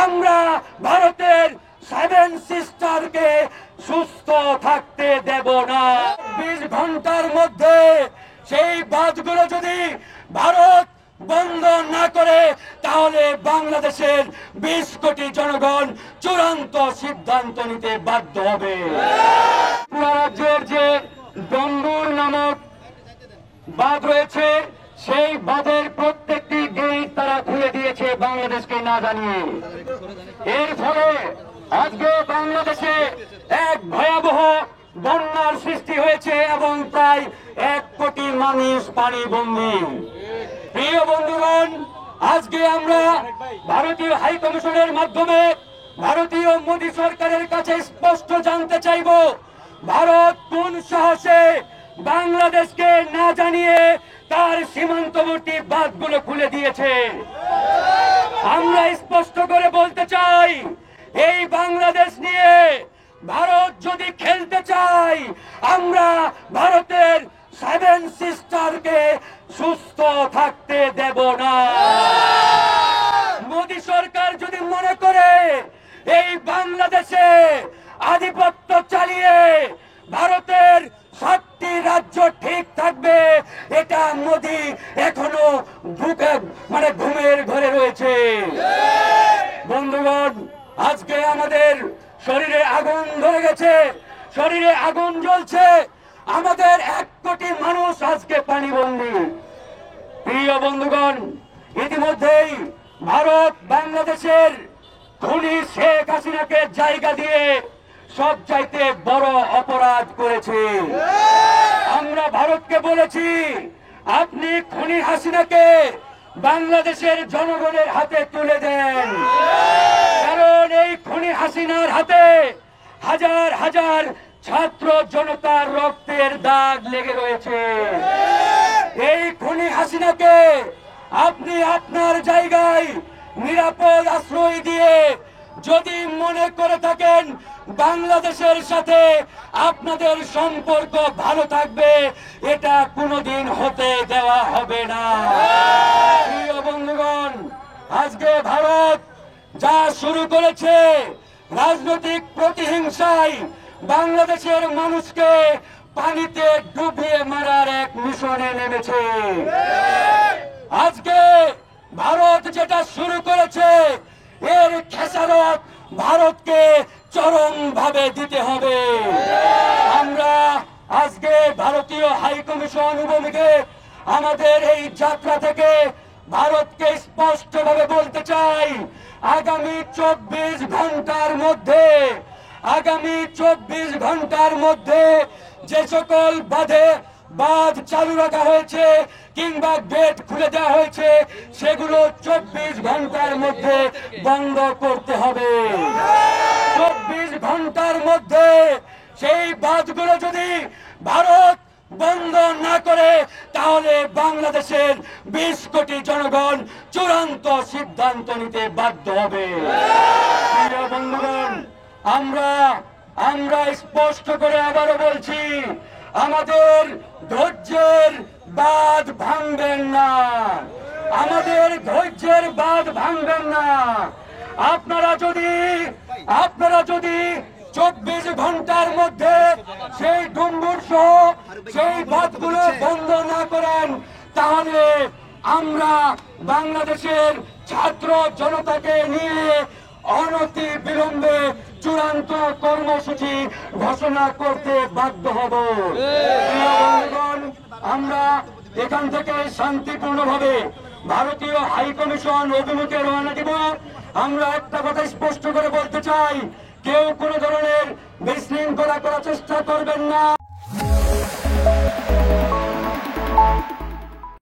আমরা ভারতের 7 সিস্টারকে সুস্থ থাকতে দেব না। 20 ঘন্টার মধ্যে সেই বাঁধগুলো যদি ভারত বন্ধ না করে তাহলে বাংলাদেশের 20 কোটি জনগণ চূড়ান্ত সিদ্ধান্ত নিতে বাধ্য হবে। পুরা রাজ্যের যে ডম্বুর নামক বাঁধ রয়েছে সেই বাঁধের প্রত্যেকটি গেট তারা খুলে দিয়েছে বাংলাদেশকে না জানিয়ে। এর ফলে আজকে বাংলাদেশে এক ভয়াবহ বন্যার সৃষ্টি হয়েছে এবং প্রায় 1 কোটি মানুষ পানিবন্দী। প্রিয় বন্ধুগণ, আজকে আমরা ভারতীয় হাই কমিশনের মাধ্যমে ভারতীয় মোদী সরকারের কাছে স্পষ্ট জানতে চাইব, ভারত কোন সাহসে বাংলাদেশকে না জানিয়ে তার সীমান্তবর্তী বাঁধগুলো খুলে দিয়েছে। আমরা স্পষ্ট করে বলতে চাই, এই বাংলাদেশ নিয়ে ভারত যদি খেলতে চায়, আমরা ভারতের 7 সিস্টারকে সুস্থ থাকতে দেব না। মোদী সরকার যদি মনে করে এই বাংলাদেশে আধিপত্য চালিয়ে ভারতের 7টি রাজ্য ঠিক থাকবে, এটা মোদী এখনো ঘুমের ঘরে রয়েছে। বন্ধুগণ, আজকে আমাদের শরীরে আগুন ধরে গেছে, শরীরে আগুন জ্বলছে, আমাদের 1 কোটি মানুষ আজকে পানিবন্দী। প্রিয় বন্ধুগণ, ইতিমধ্যেই ভারত বাংলাদেশের খুনি শেখ হাসিনাকে জায়গা দিয়ে সবচাইতে বড় অপরাধ করেছে। আমরা ভারতকে বলেছি, আপনি খুনি হাসিনাকে বাংলাদেশের জনগণের হাতে তুলে দেন, কারণ এই খুনি হাসিনার হাতে হাজার হাজার ছাত্র জনতার রক্তের দাগ লেগে রয়েছে। এই খুনি হাসিনাকে আপনি আপনার জায়গায় নিরাপদ আশ্রয় দিয়ে যদি মনে করে থাকেন বাংলাদেশের সাথে আপনাদের সম্পর্ক ভালো থাকবে, এটা কোনোদিন হতে দেওয়া হবে না। প্রিয় বন্ধুগণ, আজকে ভারত যা শুরু করেছে রাজনৈতিক প্রতিহিংসায় বাংলাদেশের মানুষকে পানিতে ডুবিয়ে মারার এক মিশনে নেমেছে। আজকে ভারত যেটা শুরু করেছে এর খেসারত ভারতকে চরম ভাবে দিতে হবে। আমরা আজকে ভারতীয় হাই কমিশন উপমুখে আমাদের এই যাত্রা থেকে ভারতকে স্পষ্টভাবে বলতে চাই, আগামী 24 ঘন্টার মধ্যে যে সকল বাঁধ চালু রাখা হয়েছে কিংবা গেট খুলে দেওয়া হয়েছে সেগুলো 24 ঘন্টার মধ্যে বন্ধ করতে হবে। 24 ঘন্টার মধ্যে সেই বাঁধগুলো যদি ভারত বন্ধ না করে তাহলে বাংলাদেশের 20 কোটি জনগণ চূড়ান্ত সিদ্ধান্ত নিতে বাধ্য হবে। প্রিয় বন্ধুগণ, আমরা স্পষ্ট করে আবারও বলছি, আমাদের ধৈর্যের বাঁধ ভাঙবেন না, আমাদের ধৈর্যের বাঁধ ভাঙবেন না। আপনারা যদি 24 ঘন্টার মধ্যে সেই ডুম্বুর সহ সেই বাঁধগুলো বন্ধ না করেন তাহলে আমরা বাংলাদেশের ছাত্র জনতাকে নিয়ে অনতি বিলম্বে চূড়ান্ত কর্মসূচি ঘোষণা করতে বাধ্য হব। আমরা এখান থেকে শান্তিপূর্ণভাবে ভারতীয় হাই কমিশন অভিমুখে রওনা দিব। আমরা একটা কথা স্পষ্ট করে বলতে চাই, কেউ কোনো ধরনের বিশৃঙ্খলা করার চেষ্টা করবেন না।